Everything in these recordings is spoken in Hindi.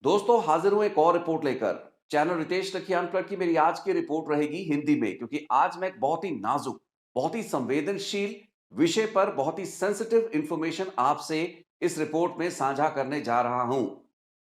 दोस्तों हाजिर हूं एक और रिपोर्ट लेकर। चैनल रितेश रखियान पर की मेरी आज की रिपोर्ट रहेगी हिंदी में, क्योंकि आज मैं एक बहुत ही नाजुक, बहुत ही संवेदनशील विषय पर बहुत ही सेंसिटिव इंफॉर्मेशन आपसे इस रिपोर्ट में साझा करने जा रहा हूं।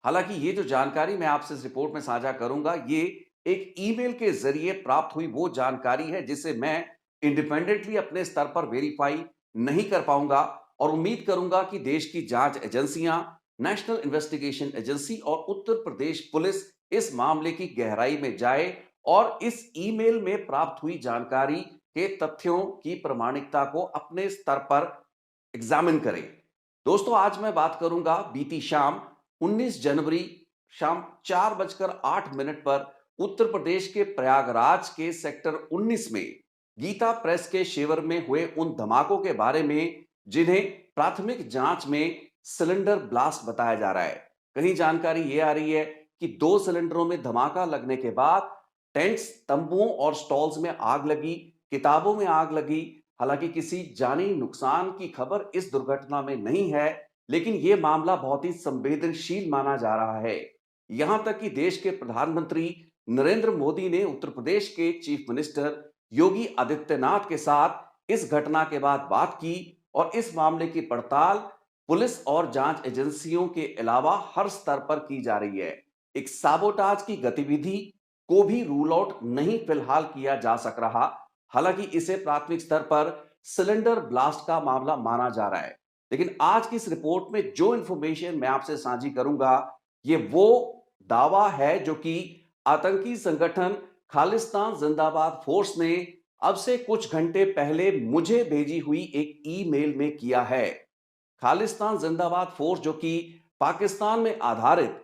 हालांकि ये जो जानकारी मैं आपसे इस रिपोर्ट में साझा करूंगा, ये एक ईमेल के जरिए प्राप्त हुई वो जानकारी है जिसे मैं इंडिपेंडेंटली अपने स्तर पर वेरीफाई नहीं कर पाऊंगा, और उम्मीद करूंगा कि देश की जांच एजेंसियां, नेशनल इन्वेस्टिगेशन एजेंसी और उत्तर प्रदेश पुलिस इस मामले की गहराई में जाए और इस ईमेल में प्राप्त हुई जानकारी के तथ्यों की प्रामाणिकता को अपने स्तर पर एग्जामिन करें। दोस्तों आज मैं बात करूंगा बीती शाम 19 जनवरी शाम 4:08 पर उत्तर प्रदेश के प्रयागराज के सेक्टर 19 में गीता प्रेस के शिविर में हुए उन धमाकों के बारे में जिन्हें प्राथमिक जांच में सिलेंडर ब्लास्ट बताया जा रहा है। कहीं जानकारी यह आ रही है कि 2 सिलेंडरों में धमाका लगने के बाद टेंट्स, तंबुओं और स्टॉल्स में आग लगी, किताबों में आग लगी। हालांकि किसी जानी नुकसान की खबर इस दुर्घटना में नहीं है, लेकिन यह मामला बहुत ही संवेदनशील माना जा रहा है। यहां तक कि देश के प्रधानमंत्री नरेंद्र मोदी ने उत्तर प्रदेश के चीफ मिनिस्टर योगी आदित्यनाथ के साथ इस घटना के बाद बात की और इस मामले की पड़ताल पुलिस और जांच एजेंसियों के अलावा हर स्तर पर की जा रही है। एक साबोटाज की गतिविधि को भी रूल आउट नहीं फिलहाल किया जा सक रहा। हालांकि इसे प्राथमिक स्तर पर सिलेंडर ब्लास्ट का मामला माना जा रहा है। लेकिन आज की इस रिपोर्ट में जो इंफॉर्मेशन मैं आपसे साझी करूंगा, ये वो दावा है जो कि आतंकी संगठन खालिस्तान जिंदाबाद फोर्स ने अब से कुछ घंटे पहले मुझे भेजी हुई एक ईमेल में किया है। खालिस्तान जिंदाबाद फोर्स, जो कि पाकिस्तान में आधारित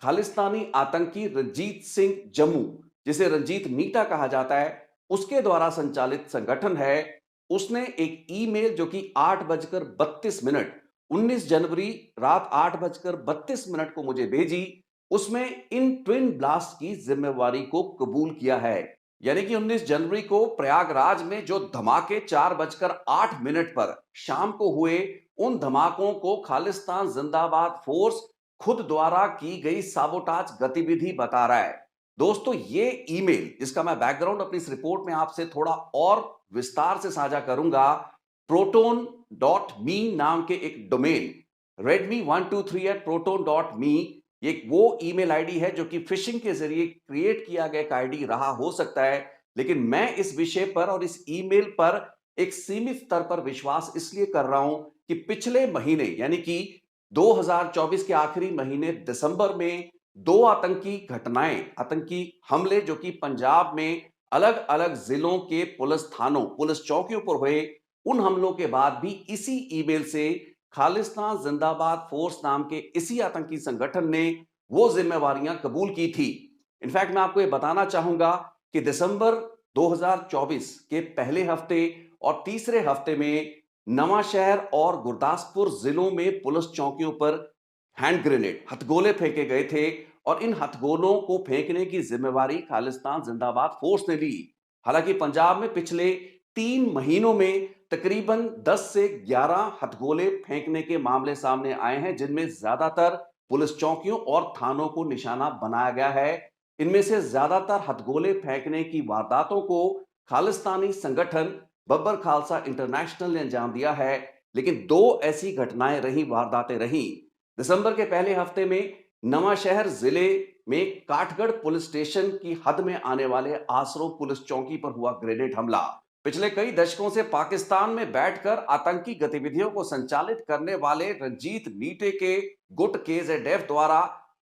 खालिस्तानी आतंकी रंजीत सिंह जम्मू, जिसे रंजीत मीटा कहा जाता है, उसके द्वारा संचालित संगठन है। उसने एक ईमेल जो कि 8:32 19 जनवरी रात 8:32 को मुझे भेजी, उसमें इन ट्विन ब्लास्ट की जिम्मेवारी को कबूल किया है। यानी कि 19 जनवरी को प्रयागराज में जो धमाके 4:08 पर शाम को हुए, उन धमाकों को खालिस्तान जिंदाबाद फोर्स खुद द्वारा की गई साबोटाज गतिविधि बता रहा है। दोस्तों ये ईमेल, जिसका मैं बैकग्राउंड अपनी इस रिपोर्ट में आपसे थोड़ा और विस्तार से साझा करूंगा, proton.me नाम के एक डोमेन, redmi123@proton.me, ये वो ईमेल आईडी है जो कि फिशिंग के जरिए क्रिएट किया गया एक आईडी रहा हो सकता है। लेकिन मैं इस विषय पर और इस ईमेल पर एक सीमित स्तर पर विश्वास इसलिए कर रहा हूं कि पिछले महीने यानी कि 2024 के आखिरी महीने दिसंबर में दो आतंकी घटनाएं, आतंकी हमले जो कि पंजाब में अलग अलग जिलों के पुलिस थानों, पुलिस चौकियों पर हुए, उन हमलों के बाद भी इसी ईमेल से खालिस्तान जिंदाबाद फोर्स नाम के इसी आतंकी संगठन ने वो जिम्मेवारियां कबूल की थी। इनफैक्ट मैं आपको ये बताना चाहूंगा कि दिसंबर 2024 के पहले हफ्ते और तीसरे हफ्ते में नवां शहर और गुरदासपुर जिलों में पुलिस चौकियों पर हैंड ग्रेनेड, हथगोले फेंके गए थे, और इन हथगोलों को फेंकने की जिम्मेवारी खालिस्तान जिंदाबाद फोर्स ने ली। हालांकि पंजाब में पिछले 3 महीनों में तकरीबन 10 से 11 हथगोले फेंकने के मामले सामने आए हैं, जिनमें ज्यादातर पुलिस चौकियों और थानों को निशाना बनाया गया है। इनमें से ज्यादातर हथगोले फेंकने की वारदातों को खालिस्तानी संगठन बब्बर खालसा इंटरनेशनल ने अंजाम दिया है। लेकिन दो ऐसी घटनाएं रही, वारदातें रही। दिसंबर के पहले हफ्ते में नवांशहर जिले में काठगढ़ पुलिस स्टेशन की हद में आने वाले आसरो पुलिस चौकी पर हुआ ग्रेनेड हमला। पिछले कई दशकों से पाकिस्तान में बैठकर आतंकी गतिविधियों को संचालित करने वाले रंजीत मीटे के गुट KZF द्वारा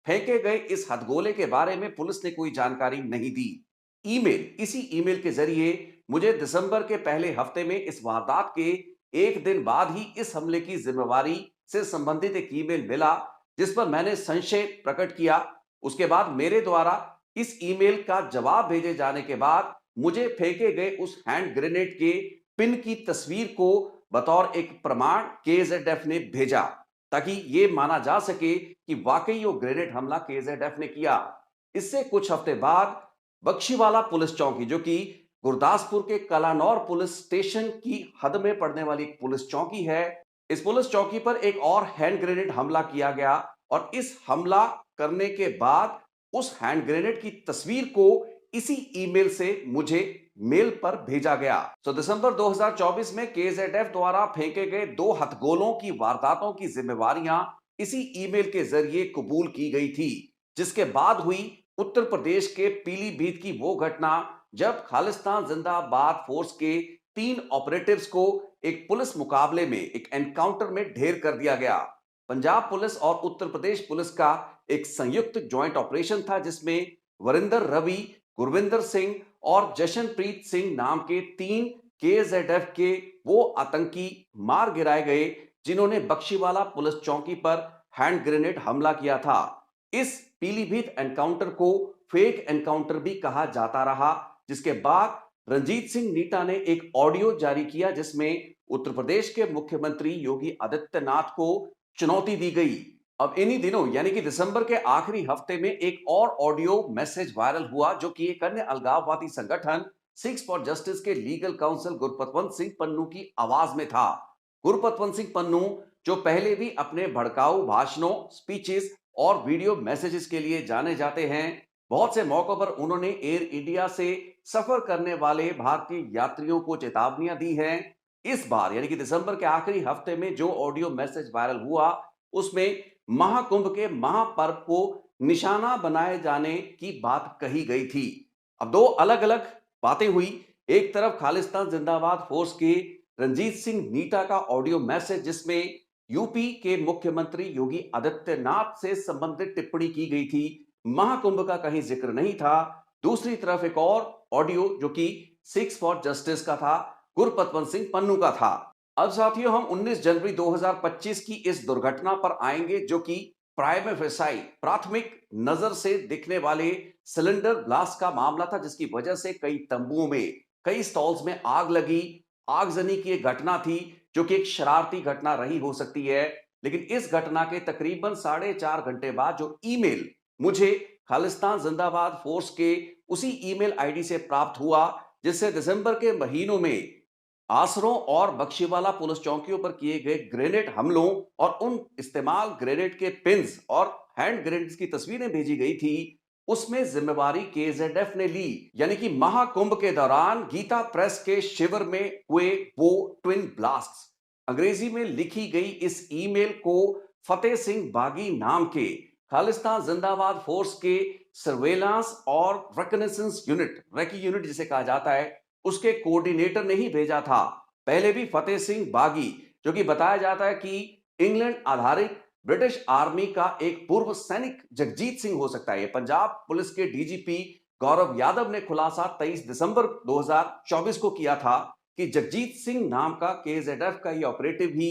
फेंके गए इस हथगोले के बारे में पुलिस ने कोई जानकारी नहीं दी। इसी ईमेल के जरिए मुझे दिसंबर के पहले हफ्ते में इस वारदात के एक दिन बाद ही इस हमले की जिम्मेवारी से संबंधित एक ईमेल मिला, जिस पर मैंने संशय प्रकट किया। उसके बाद मेरे द्वारा इस ईमेल का जवाब भेजे जाने के बाद मुझे फेंके गए उस हैंड ग्रेनेड के पिन की तस्वीर को बतौर एक प्रमाण KZF ने भेजा, ताकि यह माना जा सके कि वाकई वो ग्रेनेड हमला KZF ने किया। इससे कुछ हफ्ते बाद बख्शीवाला पुलिस चौकी, जो कि गुरदासपुर के कलानौर पुलिस स्टेशन की हद में पड़ने वाली एक पुलिस चौकी है, इस पुलिस चौकी पर एक और हैंड ग्रेनेड हमला किया गया, और इस हमला करने के बाद उस हैंड ग्रेनेड की तस्वीर को इसी ईमेल से मुझे मेल पर भेजा गया। तो दिसंबर 2024 में केजेडएफ द्वारा फेंके गए 2 हथगोलों की वारदातों की जिम्मेवारियां इसी ईमेल के जरिए कबूल की गई थी, जिसके बाद हुई उत्तर प्रदेश के पीलीभीत की वो घटना जब खालिस्तान जिंदाबाद फोर्स के 3 ऑपरेटिव्स को एक पुलिस मुकाबले में, एक एनकाउंटर में ढेर कर दिया गया। पंजाब पुलिस और उत्तर प्रदेश पुलिस का एक संयुक्त ज्वाइंट ऑपरेशन था, जिसमें वरिंदर रवि, गुरविंदर सिंह और जशनप्रीत सिंह नाम के 3 केजेडएफ के वो आतंकी मार गिराए गए जिन्होंने बख्शीवाला पुलिस चौकी पर हैंड ग्रेनेड हमला किया था। इस पीलीभीत एनकाउंटर को फेक एनकाउंटर भी कहा जाता रहा, जिसके बाद रंजीत सिंह नीटा ने एक ऑडियो जारी किया जिसमें उत्तर प्रदेश के मुख्यमंत्री योगी आदित्यनाथ को चुनौती दी गई। अब इन्हीं दिनों यानी कि दिसंबर के आखिरी हफ्ते में एक और ऑडियो मैसेज वायरल हुआ जो कि एक अन्य अलगाववादी संगठन सिक्स फॉर जस्टिस के लीगल काउंसिल गुरपतवंत सिंह पन्नू की आवाज में था। गुरपतवंत सिंह पन्नू जो पहले भी अपने भड़काऊ भाषणों, स्पीचेस और वीडियो मैसेजेस के लिए जाने जाते हैं, बहुत से मौकों पर उन्होंने एयर इंडिया से सफर करने वाले भारतीय यात्रियों को चेतावनियां दी हैं। इस बार यानी कि दिसंबर के आखिरी हफ्ते में जो ऑडियो मैसेज वायरल हुआ उसमें महाकुंभ के महापर्व को निशाना बनाए जाने की बात कही गई थी। अब 2 अलग-अलग बातें हुई। एक तरफ खालिस्तान जिंदाबाद फोर्स के रंजीत सिंह नीटा का ऑडियो मैसेज जिसमें यूपी के मुख्यमंत्री योगी आदित्यनाथ से संबंधित टिप्पणी की गई थी, महाकुंभ का कहीं जिक्र नहीं था। दूसरी तरफ एक और ऑडियो जो कि सिक्स फॉर जस्टिस का था, गुरपतवंत सिंह पन्नू का था। अब साथियों हम 19 जनवरी 2025 की इस दुर्घटना पर आएंगे जो कि प्राइमा फेसाई प्राथमिक नजर से दिखने वाले सिलेंडर ब्लास्ट का मामला था, जिसकी वजह से कई तंबुओं में, कई स्टॉल्स में आग लगी। आगजनी की एक घटना थी जो कि एक शरारती घटना रही हो सकती है, लेकिन इस घटना के तकरीबन 4.5 घंटे बाद जो ईमेल मुझे खालिस्तान जिंदाबाद फोर्स के उसी ईमेल आईडी से प्राप्त हुआ जिससे दिसंबर के महीनों में आसरों और बख्शीवाला पुलिस चौकियों पर किए गए ग्रेनेड हमलों और उन इस्तेमाल ग्रेनेड के पिन्स और हैंड ग्रेनेड्स की तस्वीरें भेजी गई थी, उसमें जिम्मेवारी केजेडएफ ने ली। यानी कि महाकुंभ के दौरान गीता प्रेस के शिविर में हुए वो ट्विन ब्लास्ट्स। अंग्रेजी में लिखी गई इस ईमेल को फतेह सिंह बागी नाम के खालिस्तान जिंदाबाद फोर्स के सर्वेलांस और रिकनेसेंस यूनिट, रेकी यूनिट जिसे कहा जाता है, उसके कोऑर्डिनेटर ने ही भेजा था। पहले भी फतेह सिंह बागी जो कि बताया जाता है कि इंग्लैंड आधारित ब्रिटिश आर्मी का एक पूर्व सैनिक जगजीत सिंह हो सकता है। पंजाब पुलिस के डीजीपी गौरव यादव ने खुलासा 23 दिसंबर 2024 को किया था कि जगजीत सिंह नाम का केजेडएफ का ये ऑपरेटिव ही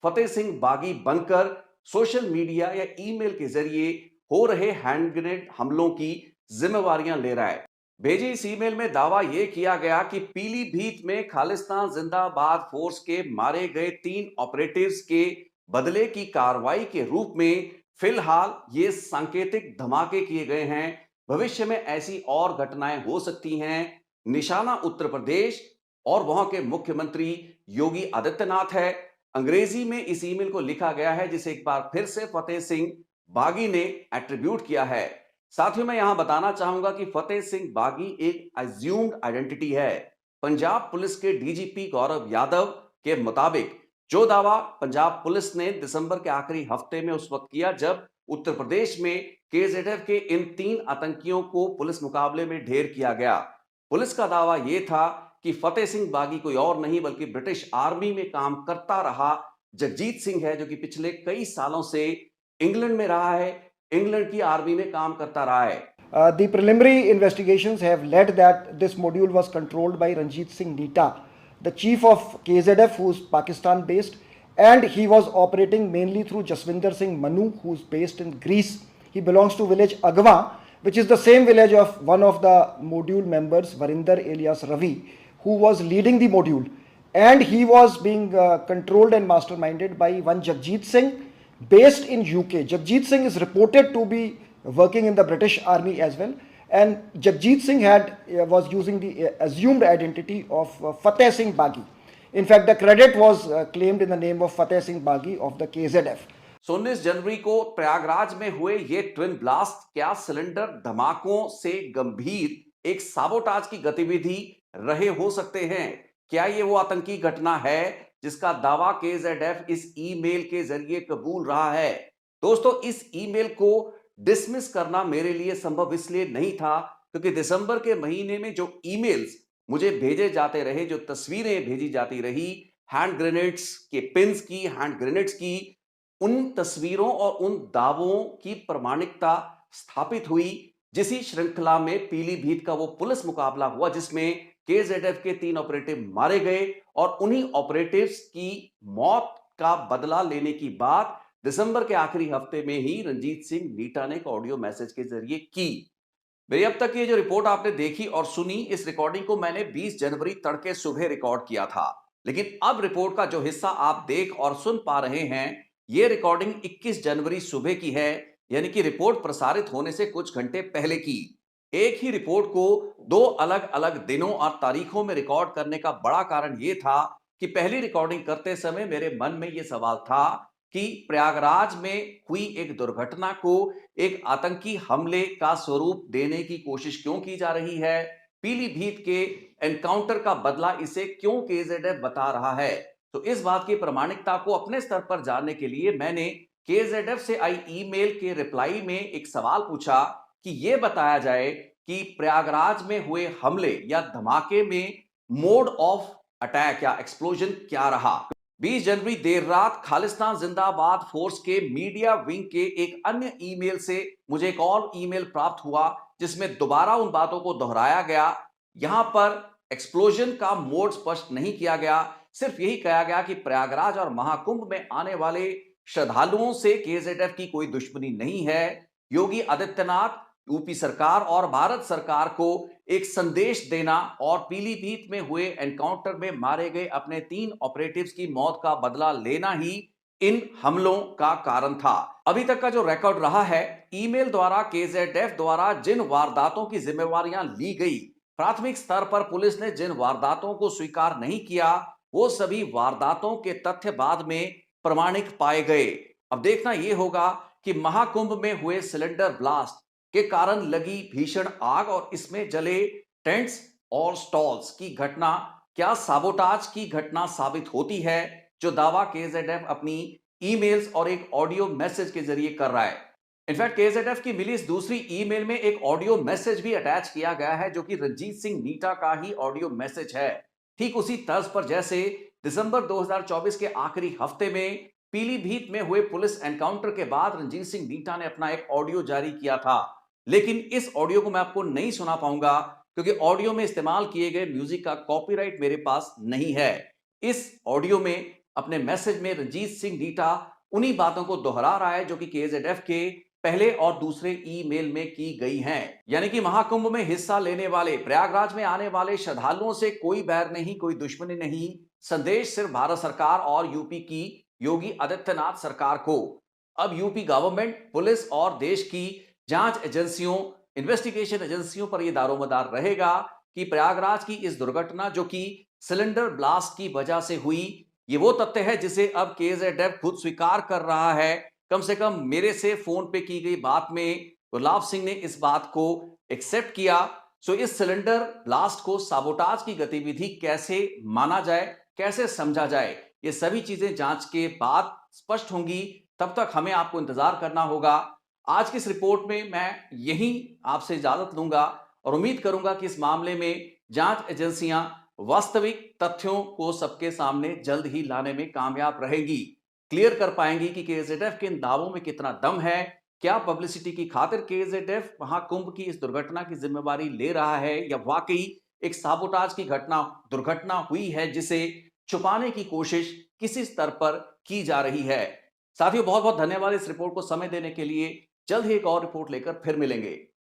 फतेह सिंह बागी बनकर सोशल मीडिया या ईमेल के जरिए हो रहे हैंड ग्रेनेड हमलों की जिम्मेवारियां ले रहा है। भेजी इस ईमेल में दावा यह किया गया कि पीलीभीत में खालिस्तान जिंदाबाद फोर्स के मारे गए 3 ऑपरेटिव्स के बदले की कार्रवाई के रूप में फिलहाल ये सांकेतिक धमाके किए गए हैं। भविष्य में ऐसी और घटनाएं हो सकती हैं। निशाना उत्तर प्रदेश और वहां के मुख्यमंत्री योगी आदित्यनाथ है। अंग्रेजी में इस ईमेल को लिखा गया है जिसे एक बार फिर से फतेह सिंह बागी ने एट्रीब्यूट किया है। साथियों मैं यहां बताना चाहूंगा कि फतेह सिंह बागी एक अज्यूम्ड आइडेंटिटी है। पंजाब पुलिस के डीजीपी गौरव यादव के मुताबिक जो दावा पंजाब पुलिस ने दिसंबर के आखिरी हफ्ते में उस वक्त किया जब उत्तर प्रदेश में केजेडएफ के इन 3 आतंकियों को पुलिस मुकाबले में ढेर किया गया, पुलिस का दावा यह था कि फतेह सिंह बागी कोई और नहीं बल्कि ब्रिटिश आर्मी में काम करता रहा जगजीत सिंह है, जो कि पिछले कई सालों से इंग्लैंड में रहा है, इंग्लैंड की आर्मी में काम करता रहा है। The preliminary investigations have led that this module was controlled by Ranjit Singh Nita, the chief of KZF, who is Pakistan based, and he was operating mainly through Jaswinder Singh Manu, who is based in Greece. He belongs to village Agwa, which is the same village of one of the module members, Varinder alias Ravi, who was leading the module, and he was being controlled and masterminded by one Jagjit Singh based in UK. Jagjit Singh is reported to be working in the British Army as well, and Jagjit Singh was using the assumed identity of Fateh Singh Bagi. In fact, the credit was claimed in the name of Fateh Singh Bagi of the KZF. 19 जनवरी को प्रयागराज में हुए ये ट्विन ब्लास्ट क्या सिलेंडर धमाकों से गंभीर एक साबोटाज की गतिविधि रहे हो सकते हैं? क्या ये वो आतंकी घटना है जिसका दावा केजेडएफ इस ईमेल के जरिए कबूल रहा है? दोस्तों, इस ईमेल को डिसमिस करना मेरे लिए संभव इसलिए नहीं था क्योंकि दिसंबर के महीने में जो ईमेल्स मुझे भेजे जाते रहे, जो तस्वीरें भेजी जाती रही हैंड ग्रेनेड्स के पिंस की, हैंड ग्रेनेड्स की, उन तस्वीरों और उन दावों की प्रामाणिकता स्थापित हुई जिसी श्रृंखला में पीलीभीत का वो पुलिस मुकाबला हुआ जिसमें केजेडएफ के 3 ऑपरेटिव मारे गए और उन्हीं ऑपरेटिव्स की मौत का बदला लेने की बात दिसंबर के आखिरी हफ्ते में ही रंजीत सिंह नीटा ने एक ऑडियो मैसेज के जरिए की। मेरी अब तक ये जो रिपोर्ट आपने देखी और सुनी, इस रिकॉर्डिंग को मैंने 20 जनवरी तड़के सुबह रिकॉर्ड किया था, लेकिन अब रिपोर्ट का जो हिस्सा आप देख और सुन पा रहे हैं, ये रिकॉर्डिंग 21 जनवरी सुबह की है, यानी कि रिपोर्ट प्रसारित होने से कुछ घंटे पहले की। एक ही रिपोर्ट को 2 अलग-अलग दिनों और तारीखों में रिकॉर्ड करने का बड़ा कारण यह था कि पहली रिकॉर्डिंग करते समय मेरे मन में यह सवाल था कि प्रयागराज में हुई एक दुर्घटना को एक आतंकी हमले का स्वरूप देने की कोशिश क्यों की जा रही है? पीलीभीत के एनकाउंटर का बदला इसे क्यों केजेडएफ बता रहा है? तो इस बात की प्रामाणिकता को अपने स्तर पर जानने के लिए मैंने केजेडएफ से आई ईमेल के रिप्लाई में एक सवाल पूछा कि यह बताया जाए कि प्रयागराज में हुए हमले या धमाके में मोड ऑफ अटैक या एक्सप्लोजन क्या रहा। 20 जनवरी देर रात खालिस्तान जिंदाबाद फोर्स के मीडिया विंग के एक अन्य ईमेल से मुझे एक और ईमेल प्राप्त हुआ जिसमें दोबारा उन बातों को दोहराया गया। यहां पर एक्सप्लोजन का मोड स्पष्ट नहीं किया गया, सिर्फ यही कहा गया कि प्रयागराज और महाकुंभ में आने वाले श्रद्धालुओं से केजेडएफ की कोई दुश्मनी नहीं है। योगी आदित्यनाथ, यूपी सरकार और भारत सरकार को एक संदेश देना और पीलीभीत में हुए एनकाउंटर में मारे गए अपने 3 ऑपरेटिव्स की मौत का बदला लेना ही इन हमलों का कारण था। अभी तक का जो रिकॉर्ड रहा है, ईमेल द्वारा केजेडएफ द्वारा जिन वारदातों की जिम्मेवारियां ली गई, प्राथमिक स्तर पर पुलिस ने जिन वारदातों को स्वीकार नहीं किया, वो सभी वारदातों के तथ्य बाद में प्रमाणिक पाए गए। अब देखना यह होगा कि महाकुंभ में हुए सिलेंडर ब्लास्ट के कारण लगी भीषण आग और इसमें जले टेंट्स और स्टॉल्स की घटना क्या साबोटाज की घटना साबित होती है, जो दावा केजेडएफ अपनी ईमेल्स और एक ऑडियो मैसेज के जरिए कर रहा है। इनफैक्ट केजेडएफ की मिली इस दूसरी ईमेल में एक ऑडियो मैसेज भी अटैच किया गया है जो कि रंजीत सिंह नीटा का ही ऑडियो मैसेज है, ठीक उसी तर्ज पर जैसे दिसंबर 2024 के आखिरी हफ्ते में पीलीभीत में हुए पुलिस एनकाउंटर के बाद रंजीत सिंह नीटा ने अपना एक ऑडियो जारी किया था। लेकिन इस ऑडियो को मैं आपको नहीं सुना पाऊंगा क्योंकि ऑडियो में इस्तेमाल किए गए म्यूजिक का कॉपीराइट मेरे पास नहीं है। इस ऑडियो में अपने मैसेज में रंजीत सिंह नीटा उन्हीं बातों को दोहरा रहा है जो कि केजेडएफ के पहले और दूसरे ईमेल में की गई हैं। यानी कि महाकुंभ में हिस्सा लेने वाले, प्रयागराज में आने वाले श्रद्धालुओं से कोई बैर नहीं, कोई दुश्मनी नहीं। संदेश सिर्फ भारत सरकार और यूपी की योगी आदित्यनाथ सरकार को। अब यूपी गवर्नमेंट, पुलिस और देश की जांच एजेंसियों, इन्वेस्टिगेशन एजेंसियों पर यह दारोमदार रहेगा कि प्रयागराज की इस दुर्घटना जो कि सिलेंडर ब्लास्ट की वजह से हुई, ये वो तथ्य है जिसे अब केजेडएफ खुद स्वीकार कर रहा है। कम से कम मेरे से फोन पे की गई बात में गुलाब सिंह ने इस बात को एक्सेप्ट किया। सो इस सिलेंडर ब्लास्ट को साबोटाज की गतिविधि कैसे माना जाए, कैसे समझा जाए, ये सभी चीजें जांच के बाद स्पष्ट होंगी। तब तक हमें आपको इंतजार करना होगा। आज की इस रिपोर्ट में मैं यहीं आपसे इजाजत लूंगा और उम्मीद करूंगा कि इस मामले में जांच एजेंसियां वास्तविक तथ्यों को सबके सामने जल्द ही लाने में कामयाब रहेंगी, क्लियर कर पाएंगी कि केजेडएफ के इन दावों में कितना दम है। क्या पब्लिसिटी की खातिर केजेडएफ महाकुंभ की इस दुर्घटना की जिम्मेवारी ले रहा है या वाकई एक साबोटाज की दुर्घटना हुई है जिसे छुपाने की कोशिश किसी स्तर पर की जा रही है। साथियों, बहुत बहुत धन्यवाद इस रिपोर्ट को समय देने के लिए। जल्द ही एक और रिपोर्ट लेकर फिर मिलेंगे।